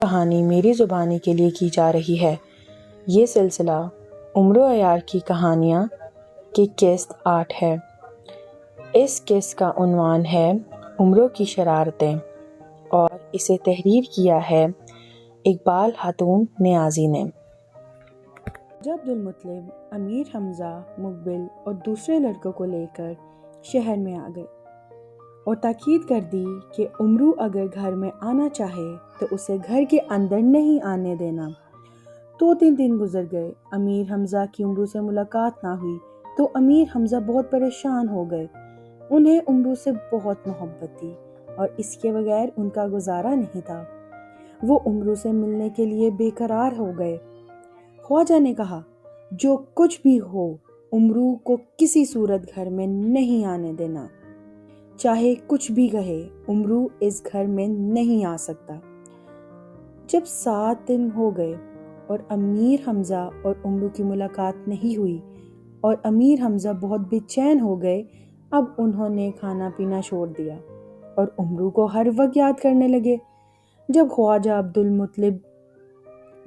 کہانی میری زبانی کے لیے کی جا رہی ہے۔ یہ سلسلہ عمر و عیار کی کہانیاں کی قسط 8 ہے۔ اس قسط کا عنوان ہے عمروں کی شرارتیں اور اسے تحریر کیا ہے اقبال خاتون نیازی نے۔ جب عبدالمطلب امیر حمزہ مقبل اور دوسرے لڑکوں کو لے کر شہر میں آ گئے اور تاکید کر دی کہ عمرو اگر گھر میں آنا چاہے تو اسے گھر کے اندر نہیں آنے دینا۔ 2-3 دن گزر گئے، امیر حمزہ کی عمرو سے ملاقات نہ ہوئی تو امیر حمزہ بہت پریشان ہو گئے۔ انہیں عمرو سے بہت محبت تھی اور اس کے بغیر ان کا گزارا نہیں تھا۔ وہ عمرو سے ملنے کے لیے بے قرار ہو گئے۔ خواجہ نے کہا، جو کچھ بھی ہو عمرو کو کسی صورت گھر میں نہیں آنے دینا۔ چاہے کچھ بھی کہے، عمرو اس گھر میں نہیں آ سکتا۔ جب 7 دن ہو گئے اور امیر حمزہ اور عمرو کی ملاقات نہیں ہوئی اور امیر حمزہ بہت بے چین ہو گئے، اب انہوں نے کھانا پینا چھوڑ دیا اور عمرو کو ہر وقت یاد کرنے لگے۔ جب خواجہ عبدالمطلب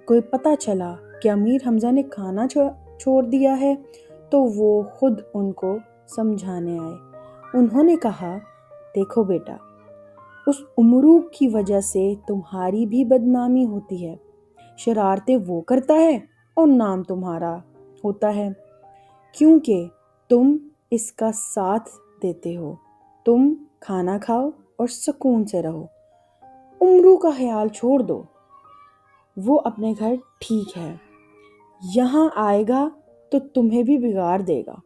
کو پتہ چلا کہ امیر حمزہ نے کھانا چھوڑ دیا ہے تو وہ خود ان کو سمجھانے آئے۔ انہوں نے کہا، دیکھو بیٹا، اس عمرو کی وجہ سے تمہاری بھی بدنامی ہوتی ہے۔ شرارتیں وہ کرتا ہے اور نام تمہارا ہوتا ہے، کیونکہ تم اس کا ساتھ دیتے ہو۔ تم کھانا کھاؤ اور سکون سے رہو۔ عمرو کا خیال چھوڑ دو، وہ اپنے گھر ٹھیک ہے، یہاں آئے گا تو تمہیں بھی بگاڑ دے گا۔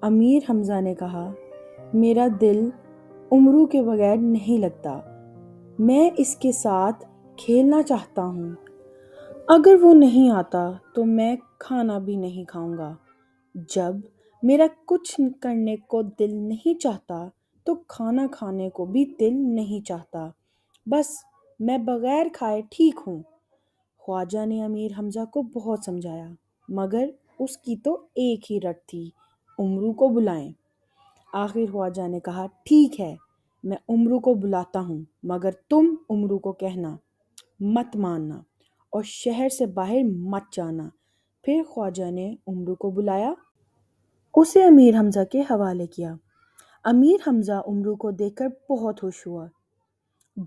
امیر حمزہ نے کہا، میرا دل عمرو کے بغیر نہیں لگتا، میں اس کے ساتھ کھیلنا چاہتا ہوں۔ اگر وہ نہیں آتا تو میں کھانا بھی نہیں کھاؤں گا۔ جب میرا کچھ کرنے کو دل نہیں چاہتا تو کھانا کھانے کو بھی دل نہیں چاہتا، بس میں بغیر کھائے ٹھیک ہوں۔ خواجہ نے امیر حمزہ کو بہت سمجھایا، مگر اس کی تو ایک ہی رٹ تھی، عمرو کو بلائیں۔ آخر خواجہ نے کہا، ٹھیک ہے، میں عمرو کو بلاتا ہوں، مگر تم عمرو کو کہنا مت ماننا اور شہر سے باہر مت جانا۔ پھر خواجہ نے عمرو کو بلایا، اسے امیر حمزہ کے حوالے کیا۔ امیر حمزہ عمرو کو دیکھ کر بہت خوش ہوا۔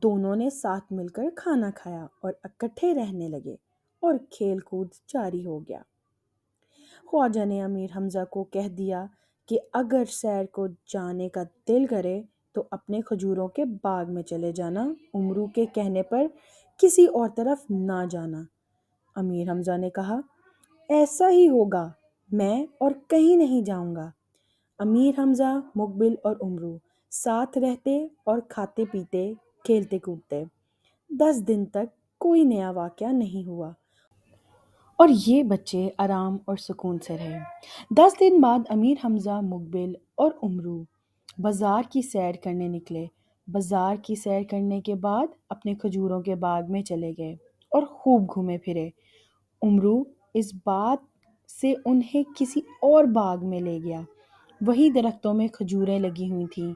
دونوں نے ساتھ مل کر کھانا کھایا اور اکٹھے رہنے لگے اور کھیل کود جاری ہو گیا۔ خواجہ نے امیر حمزہ کو کہہ دیا کہ اگر سیر کو جانے کا دل کرے تو اپنے کھجوروں کے باغ میں چلے جانا، عمرو کے کہنے پر کسی اور طرف نہ جانا۔ امیر حمزہ نے کہا، ایسا ہی ہوگا، میں اور کہیں نہیں جاؤں گا۔ امیر حمزہ، مقبل اور عمرو ساتھ رہتے اور کھاتے پیتے، کھیلتے کودتے۔ 10 دن تک کوئی نیا واقعہ نہیں ہوا اور یہ بچے آرام اور سکون سے رہے۔ 10 دن بعد امیر حمزہ، مقبل اور عمرو بازار کی سیر کرنے نکلے۔ بازار کی سیر کرنے کے بعد اپنے کھجوروں کے باغ میں چلے گئے اور خوب گھومے پھرے۔ عمرو اس بات سے انہیں کسی اور باغ میں لے گیا۔ وہی درختوں میں کھجوریں لگی ہوئی تھیں،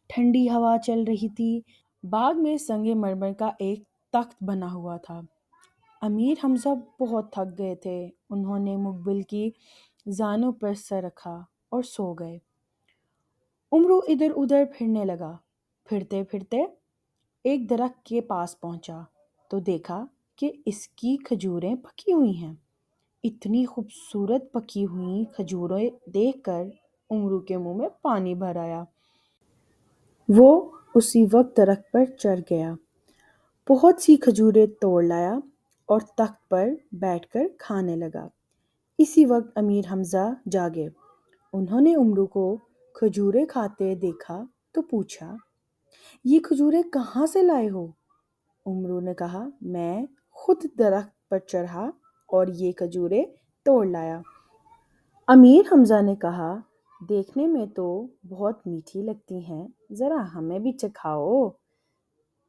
ٹھنڈی ہوا چل رہی تھی۔ باغ میں سنگ مرمر کا ایک تخت بنا ہوا تھا۔ امیر حمزہ بہت تھک گئے تھے، انہوں نے مقبل کی زانوں پر سر رکھا اور سو گئے۔ عمرو ادھر ادھر پھرنے لگا۔ پھرتے پھرتے ایک درخت کے پاس پہنچا تو دیکھا کہ اس کی کھجوریں پکی ہوئی ہیں۔ اتنی خوبصورت پکی ہوئی کھجوریں دیکھ کر عمرو کے منہ میں پانی بھر آیا۔ وہ اسی وقت درخت پر چڑھ گیا، بہت سی کھجوریں توڑ لایا اور تخت پر بیٹھ کر کھانے لگا۔ اسی وقت امیر حمزہ جاگے۔ انہوں نے عمرو کو کھجوریں کھاتے دیکھا تو پوچھا، یہ کھجوریں کہاں سے لائے ہو؟ عمرو نے کہا، میں خود درخت پر چڑھا اور یہ کھجوریں توڑ لایا۔ امیر حمزہ نے کہا، دیکھنے میں تو بہت میٹھی لگتی ہیں، ذرا ہمیں بھی چکھاؤ۔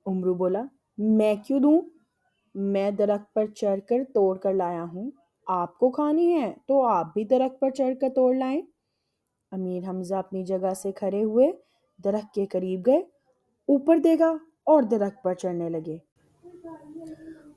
عمرو بولا، میں کیوں دوں؟ میں درخت پر چڑھ کر توڑ کر لایا ہوں، آپ کو کھانی ہے تو آپ بھی درخت پر چڑھ کر توڑ لائیں۔ امیر حمزہ اپنی جگہ سے کھڑے ہوئے، درخت کے قریب گئے، اوپر دیکھا اور درخت پر چڑھنے لگے۔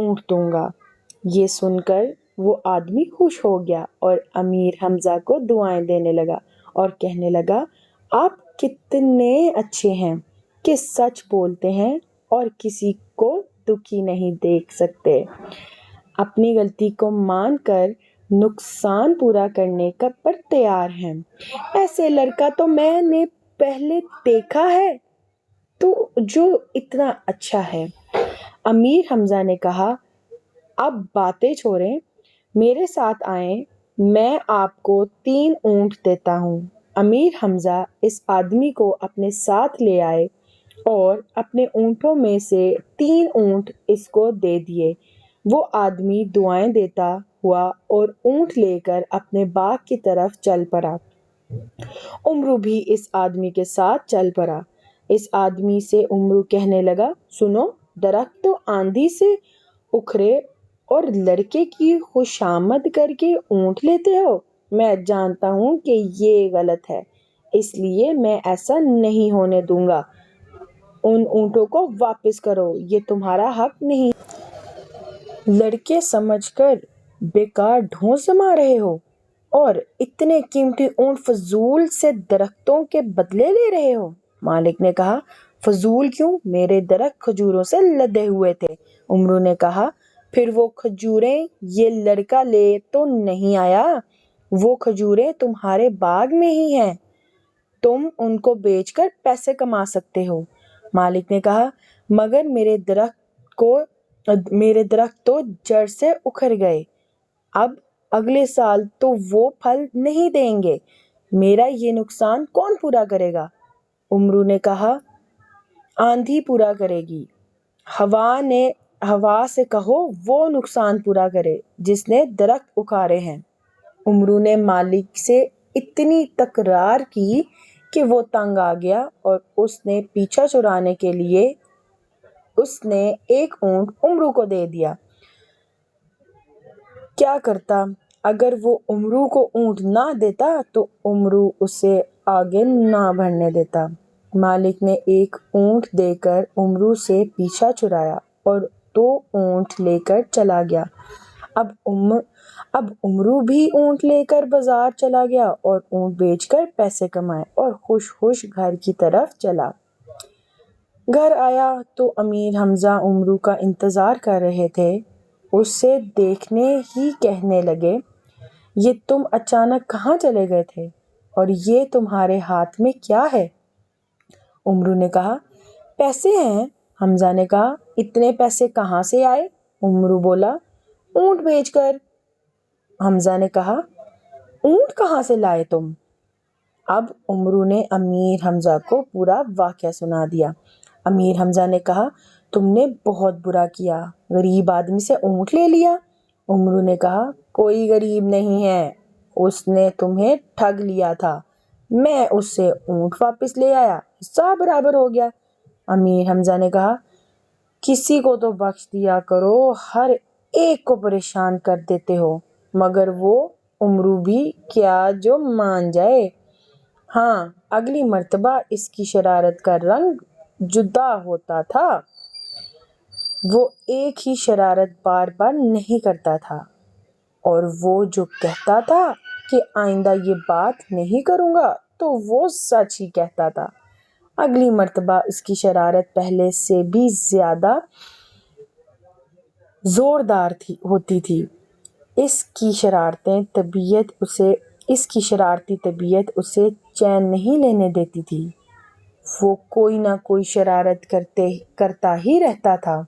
اونٹ دوں گا۔ یہ سن کر وہ آدمی خوش ہو گیا اور امیر حمزہ کو دعائیں دینے لگا اور کہنے لگا، آپ کتنے اچھے ہیں کہ سچ بولتے ہیں اور کسی کو دکھی نہیں دیکھ سکتے، اپنی غلطی کو مان کر نقصان پورا کرنے کا پر تیار ہیں۔ ایسے لڑکا تو میں نے پہلے دیکھا ہے تو جو اتنا اچھا ہے۔ امیر حمزہ نے کہا، اب باتیں چھوڑیں، میرے ساتھ آئیں، میں آپ کو 3 اونٹ دیتا ہوں۔ امیر حمزہ اس آدمی کو اپنے ساتھ لے آئے اور اپنے اونٹوں میں سے 3 اونٹ اس کو دے دیے۔ وہ آدمی دعائیں دیتا ہوا اور اونٹ لے کر اپنے باغ کی طرف چل پڑا۔ امرو بھی اس آدمی کے ساتھ چل پڑا۔ اس آدمی سے امرو کہنے لگا، سنو، درخت تو آندھی سے اکھڑے اور لڑکے کی خوشامد کر کے اونٹ لیتے ہو؟ میں جانتا ہوں کہ یہ غلط ہے، اس لیے میں ایسا نہیں ہونے دوں گا۔ ان اونٹوں کو واپس کرو، یہ تمہارا حق نہیں۔ لڑکے سمجھ کر بیکار ڈھونس جما رہے ہو اور اتنے قیمتی اونٹ فضول سے درختوں کے بدلے لے رہے ہو۔ مالک نے کہا، فضول کیوں، میرے درخت کھجوروں سے لدے ہوئے تھے۔ امرو نے کہا، پھر وہ کھجوریں یہ لڑکا لے تو نہیں آیا، وہ کھجوریں تمہارے باغ میں ہی ہیں، تم ان کو بیچ کر پیسے کما سکتے ہو۔ مالک نے کہا، مگر میرے درخت تو جڑ سے اکھڑ گئے، اب اگلے سال تو وہ پھل نہیں دیں گے، میرا یہ نقصان کون پورا کرے گا؟ امرو نے کہا، آندھی پورا کرے گی، ہوا سے کہو وہ نقصان پورا کرے جس نے درخت اکھاڑے ہیں۔ امرو نے مالک سے اتنی تکرار کی کہ وہ تنگ آ گیا اور اس نے پیچھا چھڑانے کے لیے اس نے 1 اونٹ امرو کو دے دیا۔ کیا کرتا اگر وہ امرو کو اونٹ نہ دیتا تو امرو اسے آگے نہ بڑھنے دیتا۔ مالک نے 1 اونٹ دے کر امرو سے پیچھا چھڑایا اور 2 اونٹ لے کر چلا گیا۔ اب امرو بھی اونٹ لے کر بازار چلا گیا اور اونٹ بیچ کر پیسے کمائے اور خوش خوش گھر کی طرف چلا۔ گھر آیا تو امیر حمزہ امرو کا انتظار کر رہے تھے۔ اسے دیکھنے ہی کہنے لگے، یہ تم اچانک کہاں چلے گئے تھے اور یہ تمہارے ہاتھ میں کیا ہے؟ امرو نے کہا، پیسے ہیں۔ حمزہ نے کہا، اتنے پیسے کہاں سے آئے؟ امرو بولا، اونٹ بیچ کر۔ حمزہ نے کہا، اونٹ کہاں سے لائے تم؟ اب امرو نے امیر حمزہ کو پورا واقعہ سنا دیا۔ امیر حمزہ نے کہا، تم نے بہت برا کیا، غریب آدمی سے اونٹ لے لیا۔ امرو نے کہا، کوئی غریب نہیں ہے، اس نے تمہیں ٹھگ لیا تھا، میں اس سے اونٹ واپس لے آیا، حصہ برابر ہو گیا۔ امیر حمزہ نے کہا، کسی کو تو بخش دیا کرو، ہر ایک کو پریشان کر دیتے ہو۔ مگر وہ امرو بھی کیا جو مان جائے۔ ہاں، اگلی مرتبہ اس کی شرارت کا رنگ جدا ہوتا تھا، وہ ایک ہی شرارت بار بار نہیں کرتا تھا، اور وہ جو کہتا تھا کہ آئندہ یہ بات نہیں کروں گا تو وہ سچ ہی کہتا تھا۔ اگلی مرتبہ اس کی شرارت پہلے سے بھی زیادہ زوردار ہوتی تھی۔ اس کی شرارتی طبیعت اسے چین نہیں لینے دیتی تھی، وہ کوئی نہ کوئی شرارت کرتا ہی رہتا تھا۔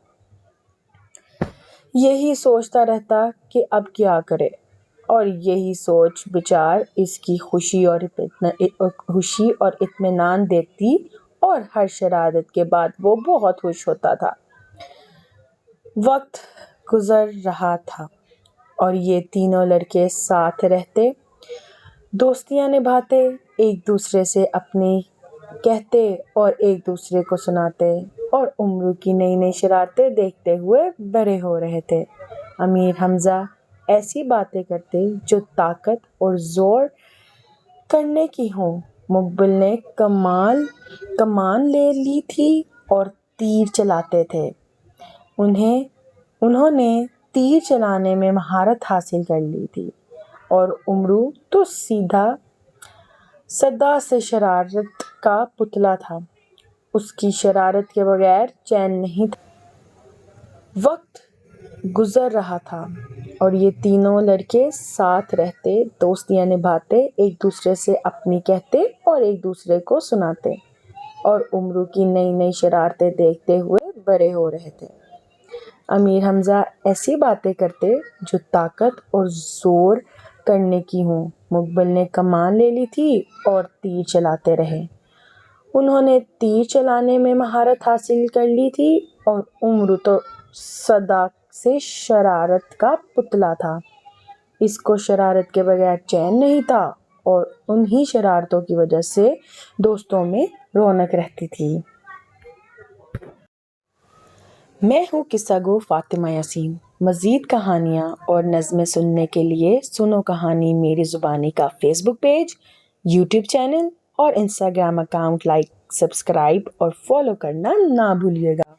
یہی سوچتا رہتا کہ اب کیا کرے، اور یہی سوچ بچار اس کی خوشی اور اطمینان دیتی، اور ہر شرارت کے بعد وہ بہت خوش ہوتا تھا۔ وقت گزر رہا تھا اور یہ تینوں لڑکے ساتھ رہتے، دوستیاں نبھاتے، ایک دوسرے سے اپنی کہتے اور ایک دوسرے کو سناتے، اور امرو کی نئی نئی شرارتیں دیکھتے ہوئے بڑے ہو رہے تھے۔ امیر حمزہ ایسی باتیں کرتے جو طاقت اور زور کرنے کی ہوں۔ مقبل نے کمان لے لی تھی اور تیر چلاتے تھے، انہیں انہوں نے تیر چلانے میں مہارت حاصل کر لی تھی اور عمرو تو سدا سے شرارت کا پتلا تھا، اس کی شرارت کے بغیر چین نہیں تھا۔ وقت گزر رہا تھا اور یہ تینوں لڑکے ساتھ رہتے، دوستیاں نبھاتے، ایک دوسرے سے اپنی کہتے اور ایک دوسرے کو سناتے، اور عمرو کی نئی نئی شرارتیں دیکھتے ہوئے بڑے ہو رہے تھے۔ امیر حمزہ ایسی باتیں کرتے جو طاقت اور زور کرنے کی ہوں۔ مقبل نے کمان لے لی تھی اور تیر چلاتے رہے۔ انہوں نے تیر چلانے میں مہارت حاصل کر لی تھی اور عمرو تو سدا سے شرارت کا پتلا تھا، اس کو شرارت کے بغیر چین نہیں تھا اور انہی شرارتوں کی وجہ سے دوستوں میں رونق رہتی تھی۔ میں ہوں قصہ گو فاطمہ یاسین۔ مزید کہانیاں اور نظمیں سننے کے لیے سنو کہانی میری زبانی کا فیس بک پیج، یوٹیوب چینل اور انسٹاگرام اکاؤنٹ لائک، سبسکرائب اور فالو کرنا نہ بھولیے گا۔